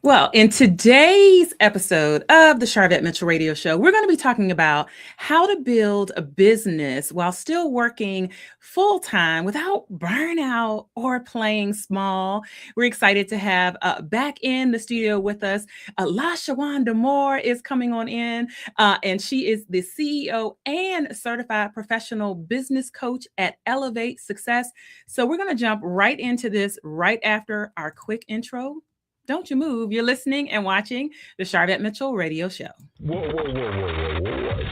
Well, in today's episode of the Sharvette Mitchell Radio Show, we're going to be talking about how to build a business while still working full time without burnout or playing small. We're excited to have back in the studio with us, LaShawanda Moore is coming on in, and she is the CEO and certified professional business coach at Elevate Success. So we're going to jump right into this right after our quick intro. Don't you move. You're listening and watching the Sharvette Mitchell Radio Show. Whoa.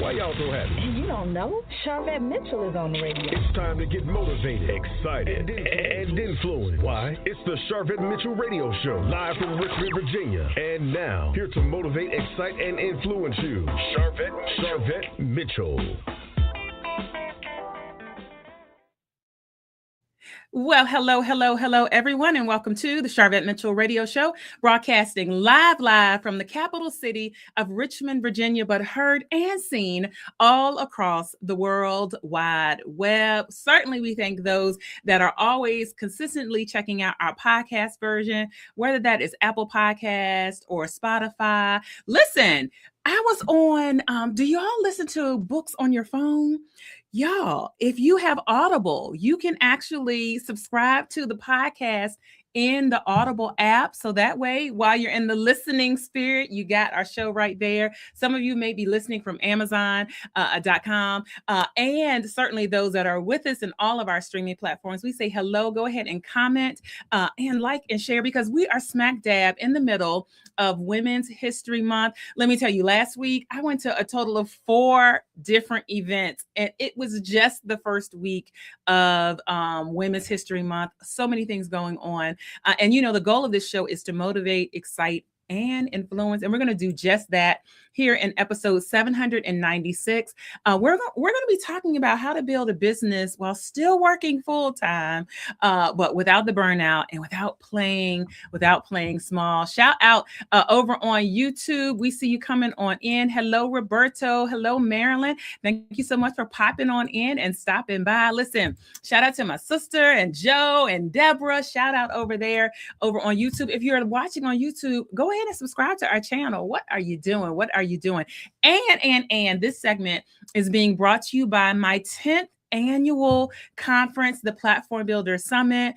Why y'all so happy? You don't know? Sharvette Mitchell is on the radio. It's time to get motivated, excited, and influenced. Why? It's the Sharvette Mitchell Radio Show, live from Richmond, Virginia. And now, here to motivate, excite, and influence you, Sharvette Mitchell. Well, hello, everyone, and welcome to the Sharvette Mitchell Radio Show, broadcasting live from the capital city of Richmond, Virginia, but heard and seen all across the World Wide Web. Certainly, we thank those that are always consistently checking out our podcast version, whether that is Apple Podcast or Spotify. Listen, I was on, do y'all listen to books on your phone? Y'all, if you have Audible, you can actually subscribe to the podcast in the Audible app. So that way, while you're in the listening spirit, you got our show right there. Some of you may be listening from Amazon.com, and certainly those that are with us in all of our streaming platforms. We say hello, go ahead and comment and like and share, because we are smack dab in the middle of Women's History Month. Let me tell you, last week, I went to a total of 4 different events, and it was just the first week of Women's History Month. So many things going on. And you know, the goal of this show is to motivate, excite, and influence. And we're going to do just that here in episode 796. We're going to be talking about how to build a business while still working full time, but without the burnout and without playing small. Shout out over on YouTube. We see you coming on in. Hello, Roberto. Hello, Marilyn. Thank you so much for popping on in and stopping by. Listen, shout out to my sister and Joe and Deborah. Shout out over there over on YouTube. If you're watching on YouTube, go ahead and subscribe to our channel. What are you doing? And this segment is being brought to you by my 10th annual conference, the Platform Builder Summit.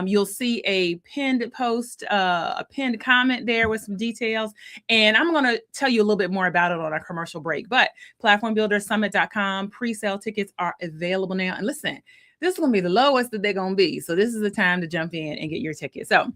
You'll see a pinned post, a pinned comment there with some details. And I'm going to tell you a little bit more about it on our commercial break. But platformbuildersummit.com, pre-sale tickets are available now. And listen, this is going to be the lowest that they're going to be. So this is the time to jump in and get your ticket. So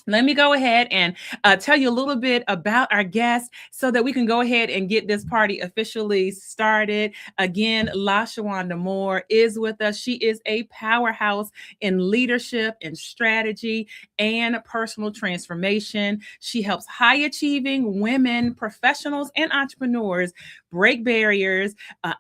let me go ahead and tell you a little bit about our guest so that we can go ahead and get this party officially started. Again, LaShawanda Moore is with us. She is a powerhouse in leadership and strategy and personal transformation. She helps high-achieving women, professionals, and entrepreneurs break barriers,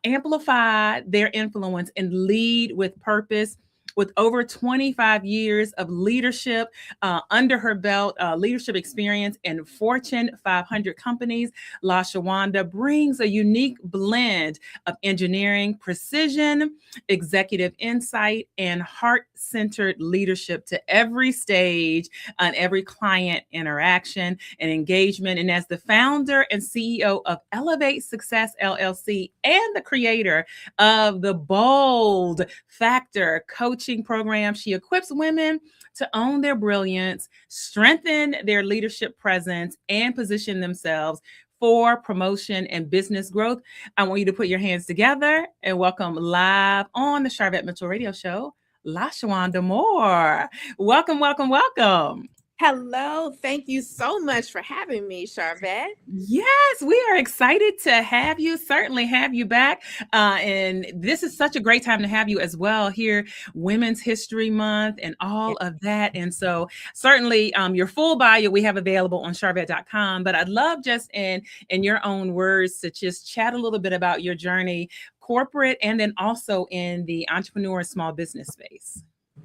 amplify their influence, and lead with purpose. With over 25 years of leadership under her belt, leadership experience in Fortune 500 companies, LaShawanda brings a unique blend of engineering, precision, executive insight, and heart-centered leadership to every stage and every client interaction and engagement. And as the founder and CEO of Elevate Success LLC and the creator of the Bold Factor coaching program, she equips women to own their brilliance, strengthen their leadership presence, and position themselves for promotion and business growth. I want you to put your hands together and welcome live on the Sharvette Mitchell Radio Show, LaShawanda Moore. Welcome. Hello. Thank you so much for having me, Sharvette. Yes, we are excited to have you, certainly have you back. And this is such a great time to have you as well here, Women's History Month and all of that. And so certainly your full bio we have available on Sharvette.com, but I'd love just in your own words to just chat a little bit about your journey, corporate, and then also in the entrepreneur small business space.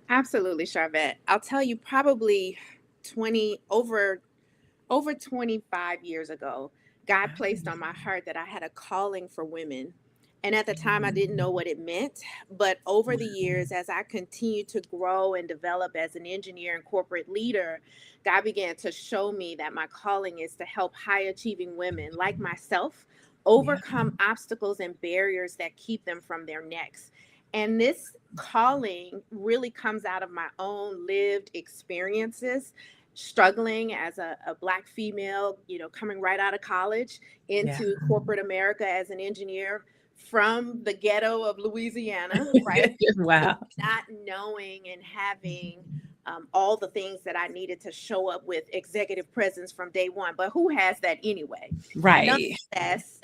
Absolutely, Sharvette. I'll tell you, probably over 25 years ago, God placed on my heart that I had a calling for women. And at the time, I didn't know what it meant. But over the years, as I continued to grow and develop as an engineer and corporate leader, God began to show me that my calling is to help high achieving women like myself Yeah. overcome obstacles and barriers that keep them from their next. And this calling really comes out of my own lived experiences, struggling as a Black female, coming right out of college Yeah. into corporate America as an engineer from the ghetto of Louisiana, right? Wow. Not knowing and having all the things that I needed to show up with executive presence from day one. But who has that anyway? Right. Nonetheless,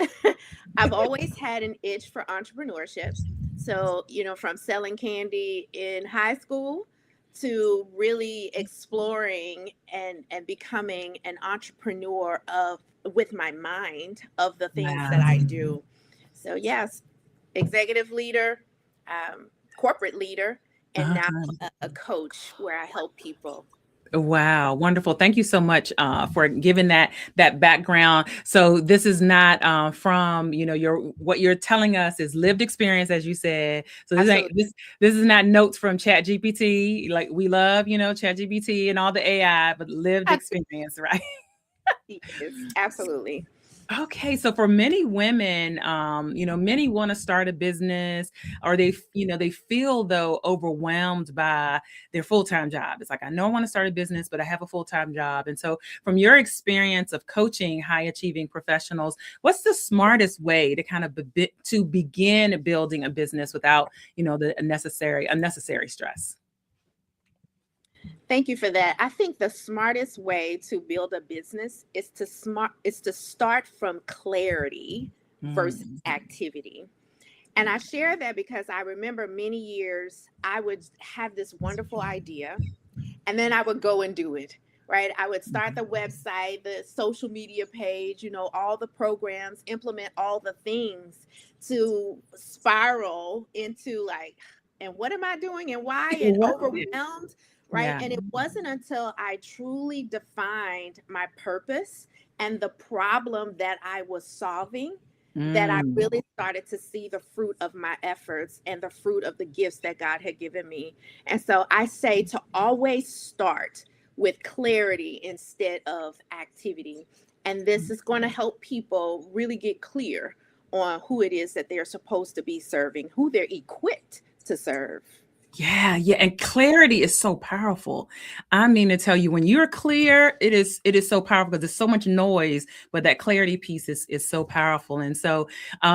I've always had an itch for entrepreneurship. So, from selling candy in high school to really exploring and becoming an entrepreneur with my mind of the things that I do. So yes, executive leader, corporate leader, and now a coach where I help people. Wow, wonderful. Thank you so much for giving that background. So this is not from, what you're telling us is lived experience, as you said. So this is not notes from Chat GPT. Like we love, Chat GPT and all the AI, but lived experience, right? Yes, absolutely. Okay, so for many women, many want to start a business, or they feel though overwhelmed by their full-time job. It's like, I know I want to start a business, but I have a full-time job. And so from your experience of coaching high achieving professionals, what's the smartest way to kind of to begin building a business without, the unnecessary stress? Thank you for that. I think the smartest way to build a business is to start from clarity versus activity. And I share that because I remember many years I would have this wonderful idea and then I would go and do it, right? I would start the website, the social media page, all the programs, implement all the things to spiral into like, and what am I doing and why, and overwhelmed. Right. Yeah. And it wasn't until I truly defined my purpose and the problem that I was solving that I really started to see the fruit of my efforts and the fruit of the gifts that God had given me. And so I say to always start with clarity instead of activity. And this is going to help people really get clear on who it is that they're supposed to be serving, who they're equipped to serve. Yeah. And clarity is so powerful. I mean to tell you, when you're clear, it is so powerful because there's so much noise, but that clarity piece is so powerful. And so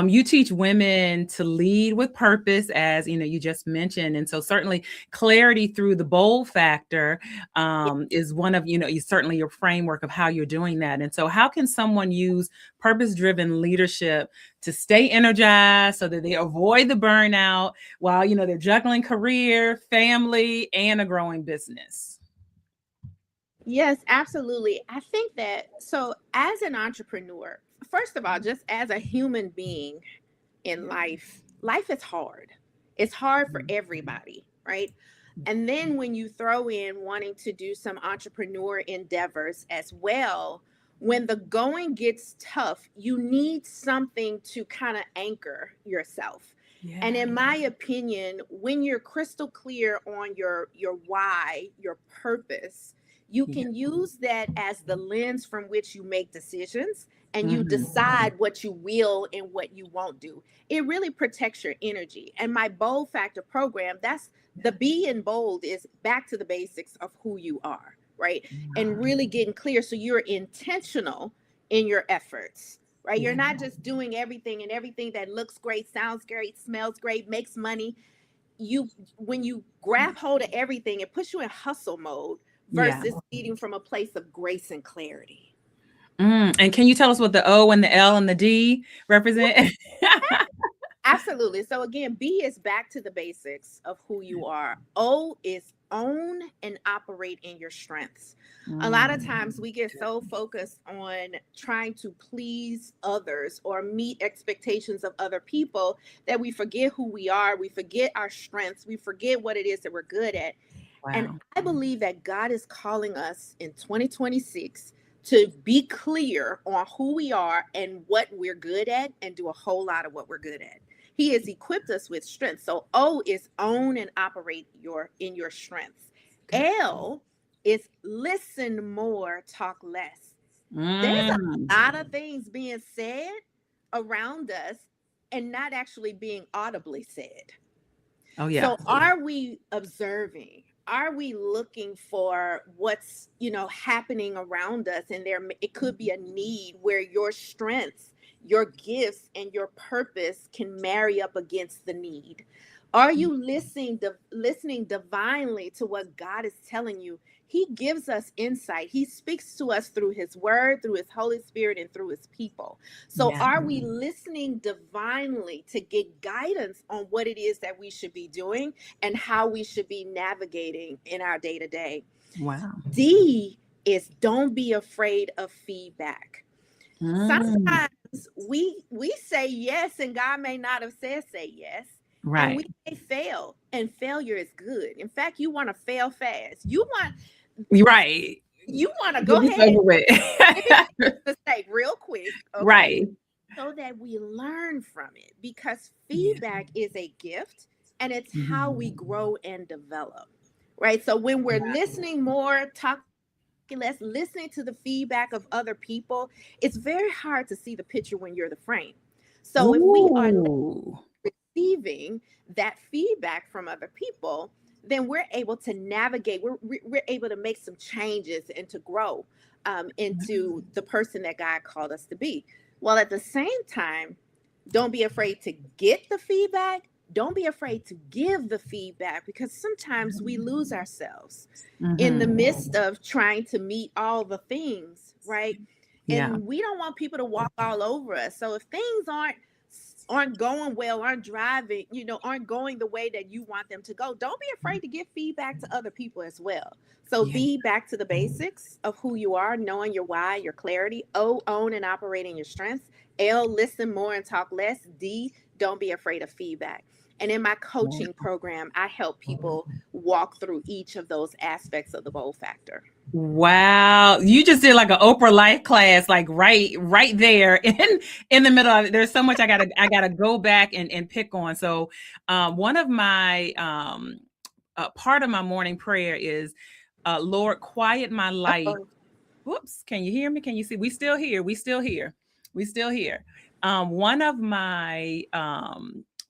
you teach women to lead with purpose, as you just mentioned. And so certainly clarity through the bold factor is one of, certainly your framework of how you're doing that. And so how can someone use purpose-driven leadership to stay energized so that they avoid the burnout while, they're juggling career, family, and a growing business? Yes, absolutely. I think that, so as an entrepreneur, first of all, just as a human being in life is hard. It's hard for everybody, right? And then when you throw in wanting to do some entrepreneur endeavors as well, when the going gets tough, you need something to kind of anchor yourself. Yeah. And in my opinion, when you're crystal clear on your why, your purpose, you can use that as the lens from which you make decisions and you decide what you will and what you won't do. It really protects your energy. And my Bold Factor program, that's the B in bold, is back to the basics of who you are, right? And really getting clear so you're intentional in your efforts, right? You're not just doing everything and everything that looks great, sounds great, smells great, makes money. When you grab hold of everything, it puts you in hustle mode versus leading from a place of grace and clarity. And can you tell us what the O and the L and the D represent? Absolutely. So again, B is back to the basics of who you are. O is own and operate in your strengths. A lot of times we get so focused on trying to please others or meet expectations of other people that we forget who we are. We forget our strengths. We forget what it is that we're good at. Wow. And I believe that God is calling us in 2026 to be clear on who we are and what we're good at and do a whole lot of what we're good at. He has equipped us with strength. So O is own and operate in your strengths. L is listen more, talk less. There's a lot of things being said around us and not actually being audibly said. Oh yeah. So are we observing? Are we looking for what's, happening around us? And it could be a need where your strengths, your gifts, and your purpose can marry up against the need. Are you listening divinely to what God is telling you? He gives us insight. He speaks to us through his word, through his Holy Spirit, and through his people. So are we listening divinely to get guidance on what it is that we should be doing and how we should be navigating in our day-to-day? Wow. D is don't be afraid of feedback. Sometimes we say yes, and God may not have said say yes. Right. And we may fail, and failure is good. In fact, you want to fail fast. You want to go ahead and make a mistake real quick. Okay? Right. So that we learn from it, because feedback is a gift, and it's how we grow and develop. Right. So when we're listening more, talking less, listening to the feedback of other people, it's very hard to see the picture when you're the frame. So if we are receiving that feedback from other people, then we're able to navigate. We're able to make some changes and to grow into the person that God called us to be. While at the same time, don't be afraid to get the feedback. Don't be afraid to give the feedback, because sometimes we lose ourselves in the midst of trying to meet all the things, right? And we don't want people to walk all over us. So if things aren't going well, aren't going the way that you want them to go, don't be afraid to give feedback to other people as well. So be back to the basics of who you are, knowing your why, your clarity. O, own and operate in your strengths. L, listen more and talk less. D, don't be afraid of feedback. And in my coaching program, I help people walk through each of those aspects of the bold factor. Wow. You just did like an Oprah life class, like right there in the middle of it. There's so much I gotta go back and pick on. So one of my part of my morning prayer is Lord, quiet my life. Whoops. Can you hear me? Can you see? We still here. One of my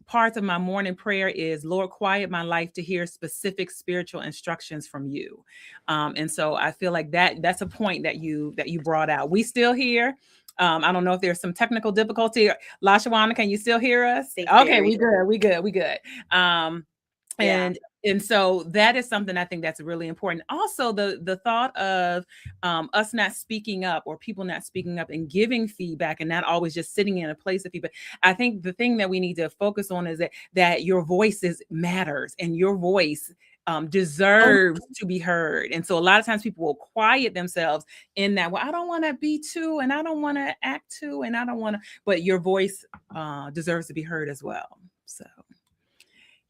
parts of my morning prayer is, Lord, quiet my life to hear specific spiritual instructions from you. And so I feel like that's a point that you brought out. We still here. I don't know if there's some technical difficulty. LaShawanda, can you still hear us? Okay, we good. And so that is something I think that's really important. Also, the thought of us not speaking up, or people not speaking up and giving feedback, and not always just sitting in a place of feedback. I think the thing that we need to focus on is that your voice matters, and your voice deserves to be heard. And so a lot of times people will quiet themselves in that, well, I don't want to be too, and I don't want to act too, and I don't want to, but your voice deserves to be heard as well. So.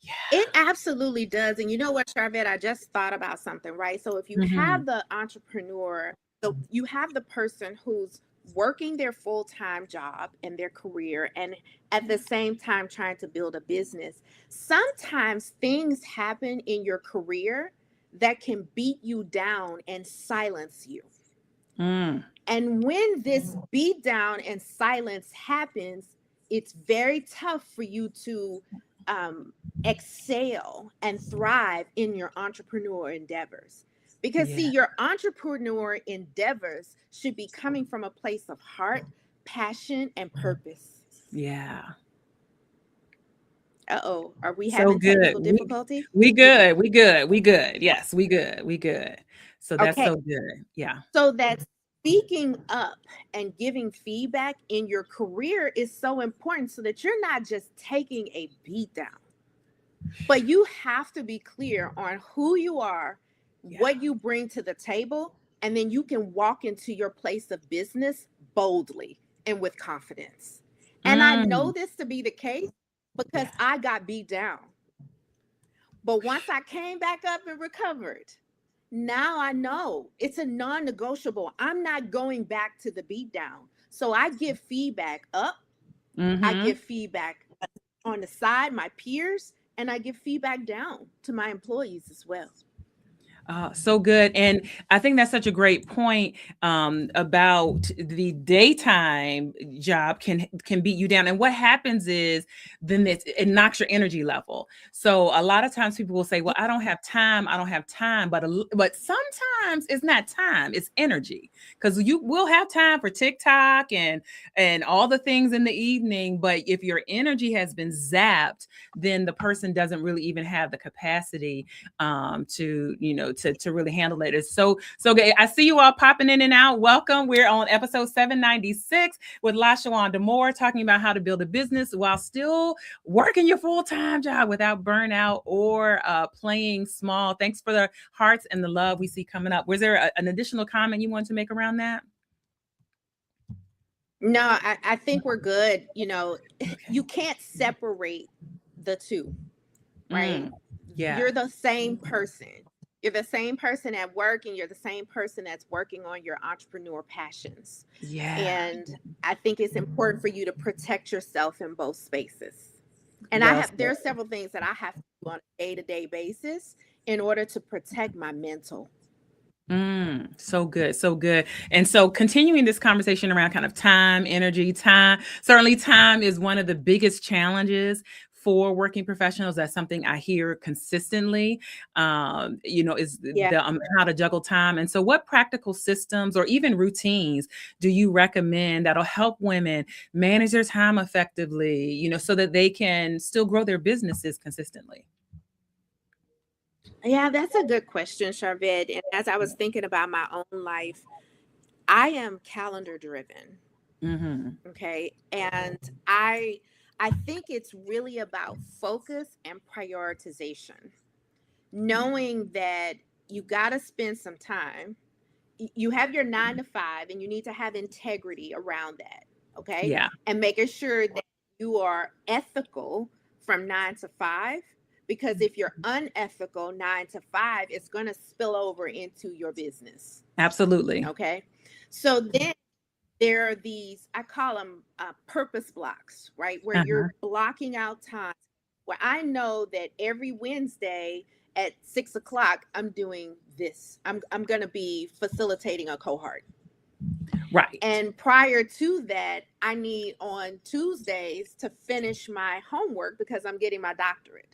Yeah. It absolutely does. And you know what, Sharvette, I just thought about something, right? So if you have the entrepreneur, so you have the person who's working their full-time job and their career, and at the same time trying to build a business, sometimes things happen in your career that can beat you down and silence you. And when this beat down and silence happens, it's very tough for you to excel and thrive in your entrepreneur endeavors. Because see, your entrepreneur endeavors should be coming from a place of heart, passion, and purpose. Yeah. Are we having technical difficulty? We good. Yes, we good. So that's so good. Yeah. So that's speaking up and giving feedback in your career is so important, so that you're not just taking a beat down, but you have to be clear on who you are, what you bring to the table, and then you can walk into your place of business boldly and with confidence. And I know this to be the case because I got beat down. But once I came back up and recovered, now I know it's a non-negotiable. I'm not going back to the beat down. So I give feedback up. I give feedback on the side, my peers, and I give feedback down to my employees as well. So good. And I think that's such a great point about the daytime job can beat you down. And what happens is then it knocks your energy level. So a lot of times people will say, well, I don't have time. I don't have time. But sometimes it's not time, it's energy. Because you will have time for TikTok and all the things in the evening. But if your energy has been zapped, then the person doesn't really even have the capacity to really handle it. It's so good. I see you all popping in and out. Welcome. We're on episode 796 with LaShawanda Moore, talking about how to build a business while still working your full-time job without burnout or playing small. Thanks for the hearts and the love we see coming up. Was there an additional comment you wanted to make around that? No, I think we're good. Okay. You can't separate the two, right? Yeah. You're the same person. You're the same person at work, and you're the same person that's working on your entrepreneur passions. Yeah. And I think it's important for you to protect yourself in both spaces. And there are several things that I have to do on a day-to-day basis in order to protect my mental. So good. So good. And so continuing this conversation around kind of time, energy, time, certainly time is one of the biggest challenges for working professionals. That's something I hear consistently, is how to juggle time. And so what practical systems or even routines do you recommend that'll help women manage their time effectively, so that they can still grow their businesses consistently? Yeah, that's a good question, Sharvette. And as I was thinking about my own life, I am calendar driven. Mm-hmm. Okay. And I think it's really about focus and prioritization. Knowing that you got to spend some time. You have your 9 to 5, and you need to have integrity around that. Okay. Yeah. And making sure that you are ethical from 9 to 5. Because if you're unethical 9 to 5, it's going to spill over into your business. Absolutely. Okay. So then there are these, I call them purpose blocks, right? Where you're blocking out time, where I know that every Wednesday at 6 o'clock, I'm doing this. I'm going to be facilitating a cohort. Right. And prior to that, I need on Tuesdays to finish my homework because I'm getting my doctorate.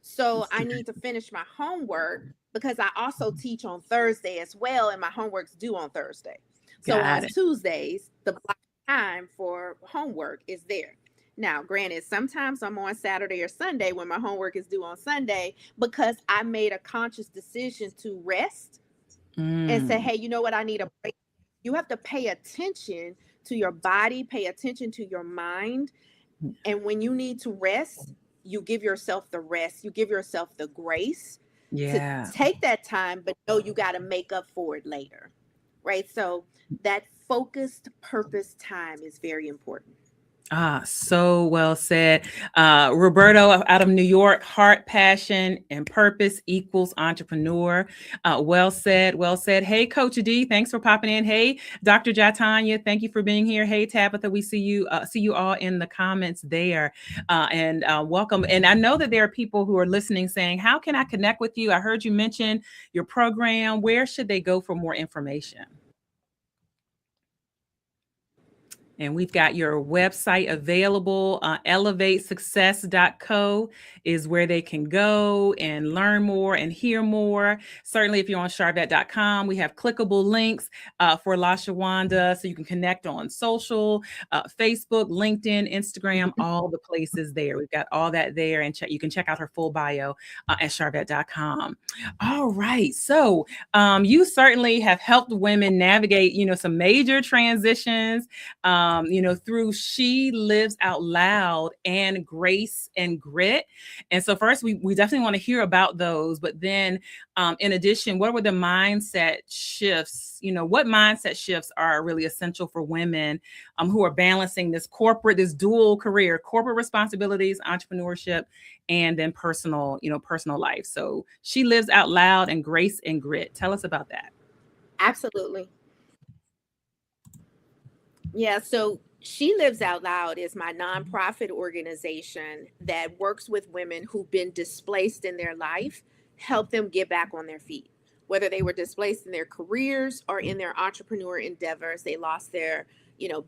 So I need to finish my homework because I also teach on Thursday as well, and my homework's due on Thursday. So on Tuesdays, the block time for homework is there. Now, granted, sometimes I'm on Saturday or Sunday when my homework is due on Sunday because I made a conscious decision to rest and say, hey, you know what? I need a break. You have to pay attention to your body, pay attention to your mind. And when you need to rest, you give yourself the rest, you give yourself the grace to take that time, but know you got to make up for it later, right? So that focused purpose time is very important. So well said. Roberto out of New York, heart, passion, and purpose equals entrepreneur. Well said. Well said. Hey, Coach D, thanks for popping in. Hey, Dr. Jatanya, thank you for being here. Hey, Tabitha, we see you all in the comments there. And welcome. And I know that there are people who are listening saying, how can I connect with you? I heard you mention your program. Where should they go for more information? And we've got your website available. ElevateSuccess.co is where they can go and learn more and hear more. Certainly, if you're on Sharvette.com, we have clickable links for LaShawanda, so you can connect on social, Facebook, LinkedIn, Instagram, all the places there. We've got all that there, and you can check out her full bio at Sharvette.com. All right. So you certainly have helped women navigate, some major transitions. Through She Lives Out Loud and Grace and Grit. And so first, we definitely want to hear about those. But then in addition, what were the mindset shifts? What mindset shifts are really essential for women who are balancing this dual career, corporate responsibilities, entrepreneurship, and then personal life. So She Lives Out Loud and Grace and Grit. Tell us about that. Absolutely. Yeah, so She Lives Out Loud is my nonprofit organization that works with women who've been displaced in their life, help them get back on their feet. Whether they were displaced in their careers or in their entrepreneur endeavors, they lost their,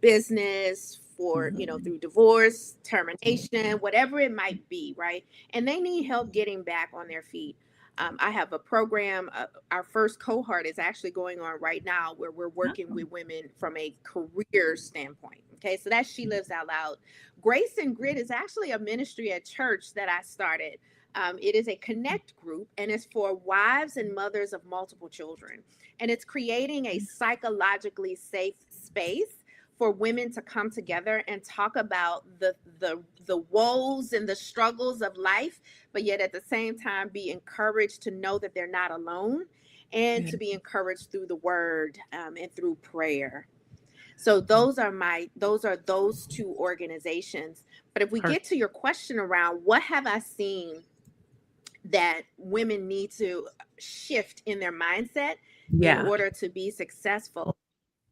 business for, through divorce, termination, whatever it might be, right? And they need help getting back on their feet. I have a program. Our first cohort is actually going on right now where we're working with women from a career standpoint. Okay, so that's She Lives Out Loud. Grace and Grit is actually a ministry at church that I started. It is a connect group, and it's for wives and mothers of multiple children. And it's creating a psychologically safe space for women to come together and talk about the woes and the struggles of life, but yet at the same time be encouraged to know that they're not alone, and to be encouraged through the word and through prayer. So those are those two organizations. But if we get to your question around what have I seen that women need to shift in their mindset in order to be successful.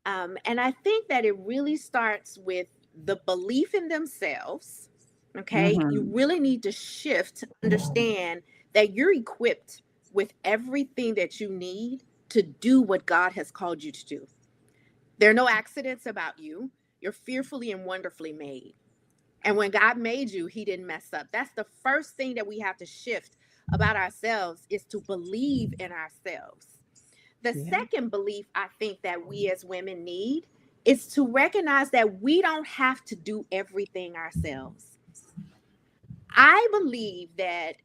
And I think that it really starts with the belief in themselves. Okay. You really need to shift to understand that you're equipped with everything that you need to do what God has called you to do. There are no accidents about you. You're fearfully and wonderfully made. And when God made you, he didn't mess up. That's the first thing that we have to shift about ourselves, is to believe in ourselves. The second belief I think that we as women need is to recognize that we don't have to do everything ourselves. I believe that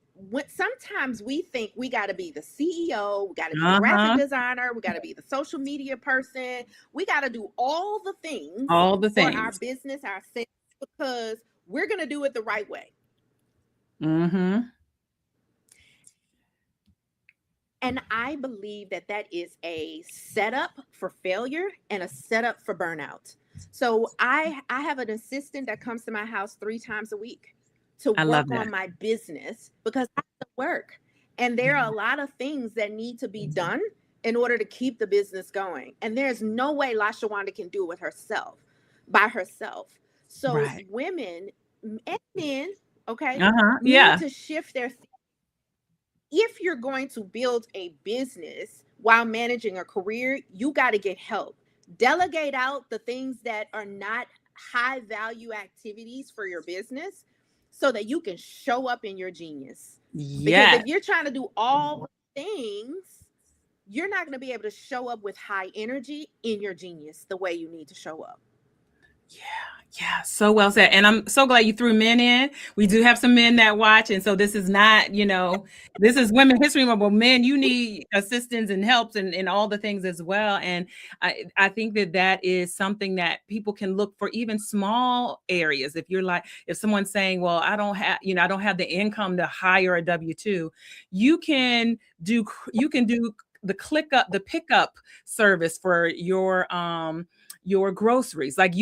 sometimes we think we got to be the CEO, we got to be the graphic designer, we got to be the social media person, we got to do all the things for our business, ourselves, because we're going to do it the right way. And I believe that that is a setup for failure and a setup for burnout. So I have an assistant that comes to my house 3 times a week to work on my business, because I have to work. And there are a lot of things that need to be done in order to keep the business going. And there's no way LaShawanda can do it by herself. So women and men, need to shift their if you're going to build a business while managing a career, you got to get help. Delegate out the things that are not high value activities for your business so that you can show up in your genius. Because if you're trying to do all things, you're not going to be able to show up with high energy in your genius the way you need to show up. Yeah, so well said. And I'm so glad you threw men in. We do have some men that watch. And so this is not, this is Women's History Month, but men, you need assistance and helps and all the things as well. And I think that is something that people can look for, even small areas. If someone's saying, well, I don't have the income to hire a W-2, you can do the pickup service for your groceries. Like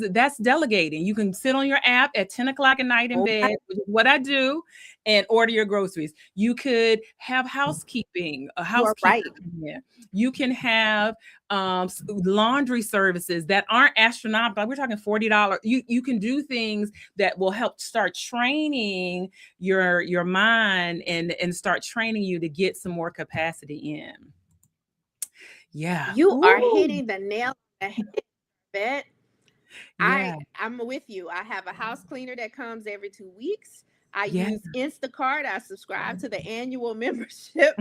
that's delegating. You can sit on your app at 10 o'clock at night in bed, which is what I do, and order your groceries. You could have housekeeping, a housekeeper. You can have laundry services that aren't astronomical. Like we're talking $40. You can do things that will help start training your mind and start training you to get some more capacity in. Yeah. You are hitting the nail on the head. I'm with you. I have a house cleaner that comes every 2 weeks. I use Instacart. I subscribe to the annual membership.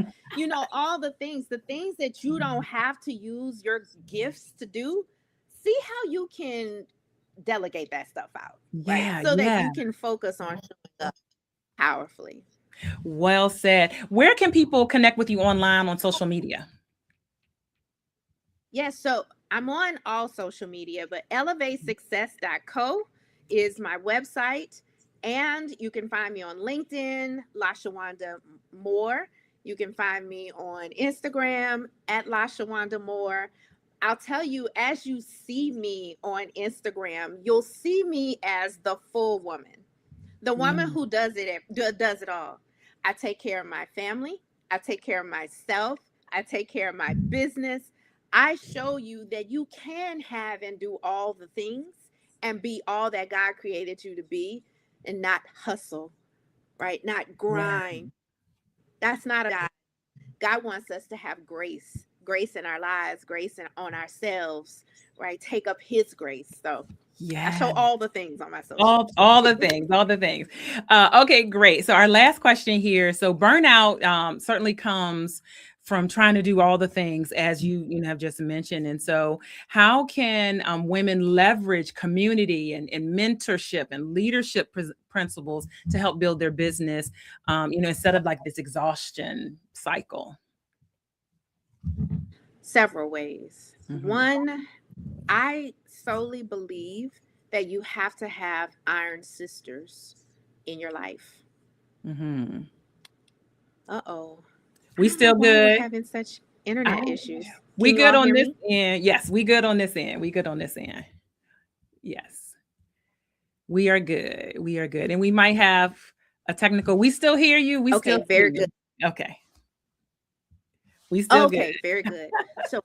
All the things that you don't have to use your gifts to do. See how you can delegate that stuff out, right? So that you can focus on showing up powerfully. Well said. Where can people connect with you online on social media? Yes, so I'm on all social media, but elevatesuccess.co is my website. And you can find me on LinkedIn, LaShawanda Moore. You can find me on Instagram at LaShawanda Moore. I'll tell you, as you see me on Instagram, you'll see me as the full woman, the woman who does it all. I take care of my family. I take care of myself. I take care of my business. I show you that you can have and do all the things and be all that God created you to be, and not hustle, right? Not grind. That's not a God. God wants us to have grace in our lives, on ourselves, right? Take up his grace. So I show all the things on my social. All the things. Okay, great. So our last question here. So burnout certainly comes from trying to do all the things, as you have just mentioned. And so how can women leverage community and mentorship and leadership principles to help build their business, instead of like this exhaustion cycle? Several ways. One, I solely believe that you have to have iron sisters in your life. Uh-oh. We still good. We're having such internet issues. We good on this end. Yes, we good on this end. Yes. We are good. And we might have a technical. We still hear you. We still very good. Okay. We still good. Okay, very good. So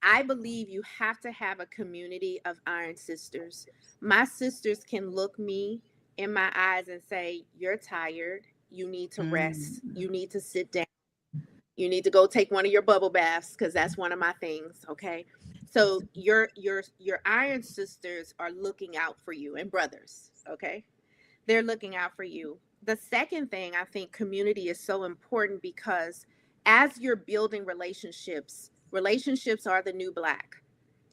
I believe you have to have a community of iron sisters. My sisters can look me in my eyes and say, "You're tired. You need to rest. You need to sit down. You need to go take one of your bubble baths," because that's one of my things. Okay. So your iron sisters are looking out for you, and brothers. Okay. They're looking out for you. The second thing, I think community is so important, because as you're building relationships are the new black.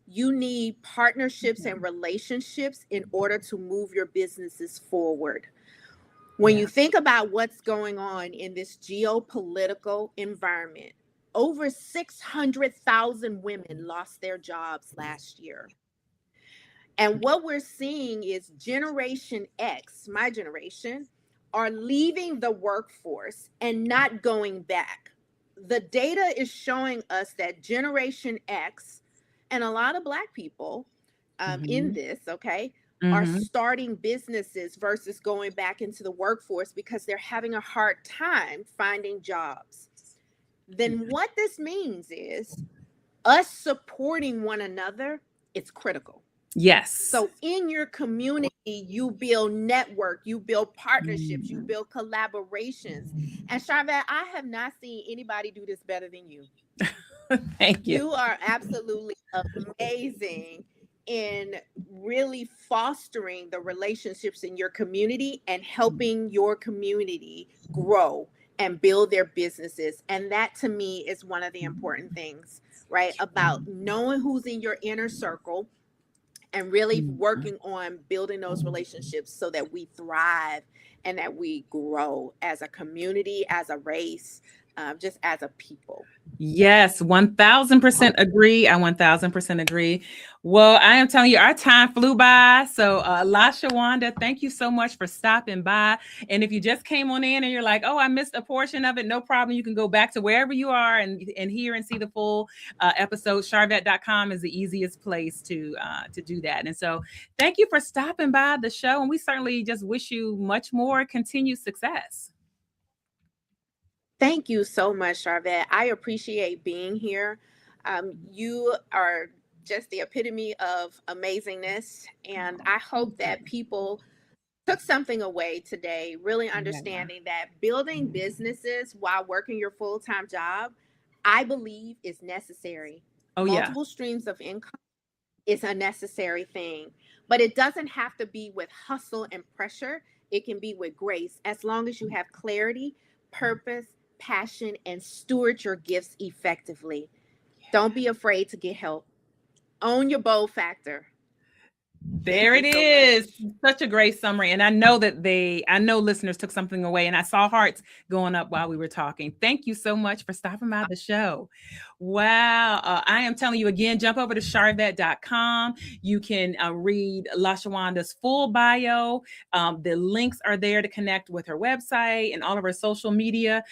You need partnerships and relationships in order to move your businesses forward. When you think about what's going on in this geopolitical environment, over 600,000 women lost their jobs last year. And what we're seeing is Generation X, my generation, are leaving the workforce and not going back. The data is showing us that Generation X and a lot of Black people in this, are starting businesses versus going back into the workforce because they're having a hard time finding jobs. Then what this means is us supporting one another is critical. Yes. So in your community, you build network, you build partnerships, you build collaborations. And Sharvette, I have not seen anybody do this better than you. Thank you. You are absolutely amazing in really fostering the relationships in your community and helping your community grow and build their businesses. And that to me is one of the important things, right? About knowing who's in your inner circle and really working on building those relationships so that we thrive and that we grow as a community, as a race, just as a people. Yes, 1000% agree. I 1000% agree. Well, I am telling you, our time flew by. So, LaShawanda, thank you so much for stopping by. And if you just came on in and you're like, "Oh, I missed a portion of it," no problem. You can go back to wherever you are and hear and see the full episode. Sharvette.com is the easiest place to do that. And so, thank you for stopping by the show. And we certainly just wish you much more continued success. Thank you so much, Sharvette. I appreciate being here. You are just the epitome of amazingness. And I hope that people took something away today, really understanding that building businesses while working your full-time job, I believe is necessary. Multiple streams of income is a necessary thing, but it doesn't have to be with hustle and pressure. It can be with grace, as long as you have clarity, purpose, passion, and steward your gifts effectively. Don't be afraid to get help. Own your bold factor. There it is. Such a great summary. And I know listeners took something away, and I saw hearts going up while we were talking. Thank you so much for stopping by the show. Wow. I am telling you again, jump over to Sharvette.com. You can read LaShawanda's full bio. The links are there to connect with her website and all of her social media.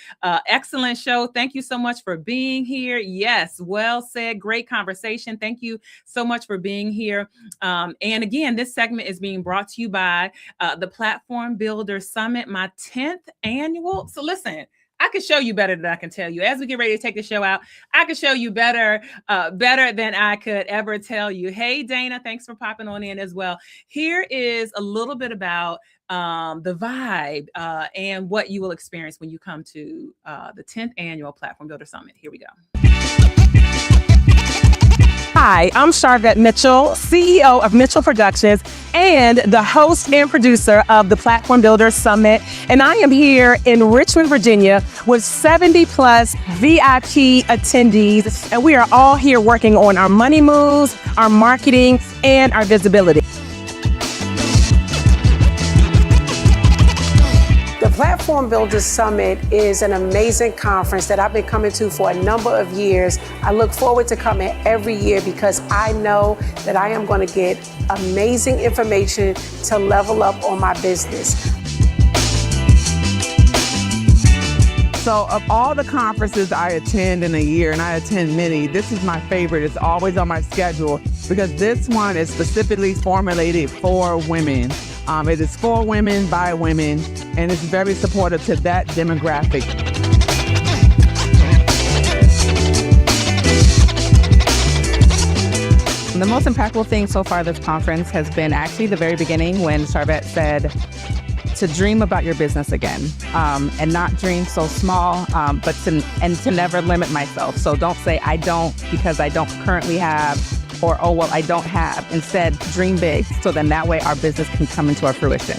Excellent show. Thank you so much for being here. Yes, well said. Great conversation. Thank you so much for being here. And again, this segment is being brought to you by the Platform Builder Summit, my 10th annual. So listen, I could show you better than I can tell you. As we get ready to take the show out, I could show you better than I could ever tell you. Hey, Dana, thanks for popping on in as well. Here is a little bit about the vibe and what you will experience when you come to the 10th annual Platform Builder Summit. Here we go. Hi, I'm Sharvette Mitchell, CEO of Mitchell Productions and the host and producer of the Platform Builder Summit. And I am here in Richmond, Virginia with 70 plus VIP attendees. And we are all here working on our money moves, our marketing, and our visibility. The Platform Builders Summit is an amazing conference that I've been coming to for a number of years. I look forward to coming every year because I know that I am going to get amazing information to level up on my business. So of all the conferences I attend in a year, and I attend many, this is my favorite. It's always on my schedule because this one is specifically formulated for women. It is for women, by women, and it's very supportive to that demographic. The most impactful thing so far this conference has been actually the very beginning when Sharvette said to dream about your business again, and not dream so small, but to never limit myself. So don't say I don't because I don't currently have, or, oh, well, I don't have. Instead, dream big, so then that way our business can come into our fruition.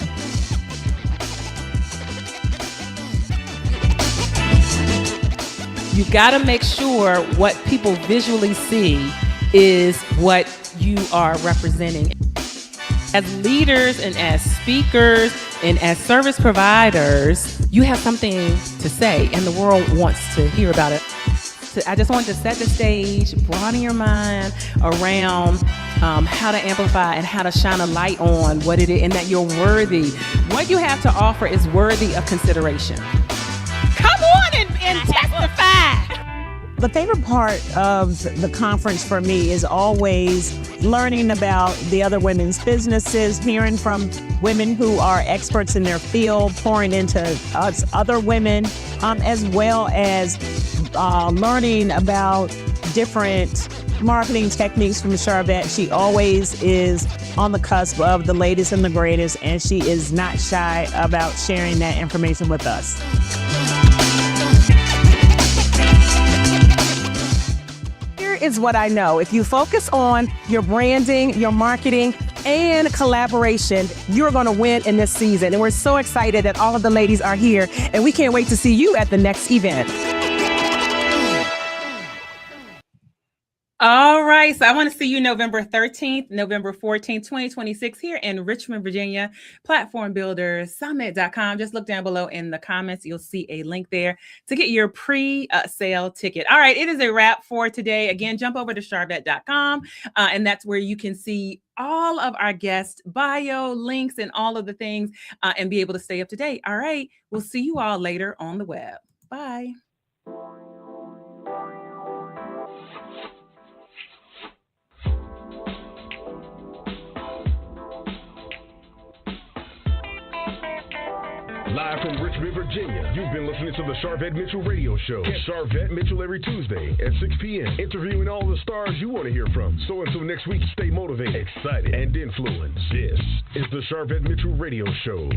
You got to make sure what people visually see is what you are representing. As leaders and as speakers and as service providers, you have something to say, and the world wants to hear about it. So I just wanted to set the stage, broaden your mind around how to amplify and how to shine a light on what it is, and that you're worthy. What you have to offer is worthy of consideration. Come on and testify. The favorite part of the conference for me is always learning about the other women's businesses, hearing from women who are experts in their field, pouring into us other women, as well as learning about different marketing techniques from Sharvette. She always is on the cusp of the latest and the greatest, and she is not shy about sharing that information with us. Is what I know. If you focus on your branding, your marketing, and collaboration, you're going to win in this season. And we're so excited that all of the ladies are here, and we can't wait to see you at the next event. All right, so I want to see you November 13th, November 14th, 2026 here in Richmond, Virginia, platformbuildersummit.com. Just look down below in the comments. You'll see a link there to get your pre-sale ticket. All right, it is a wrap for today. Again, jump over to Sharvette.com, and that's where you can see all of our guest bio, links, and all of the things, and be able to stay up to date. All right, we'll see you all later on the web. Bye. Live from Richmond, Virginia, you've been listening to the Sharvette Mitchell Radio Show. Catch Sharvette Mitchell every Tuesday at 6 p.m., interviewing all the stars you want to hear from. So until next week, stay motivated, excited, and influenced. This is the Sharvette Mitchell Radio Show.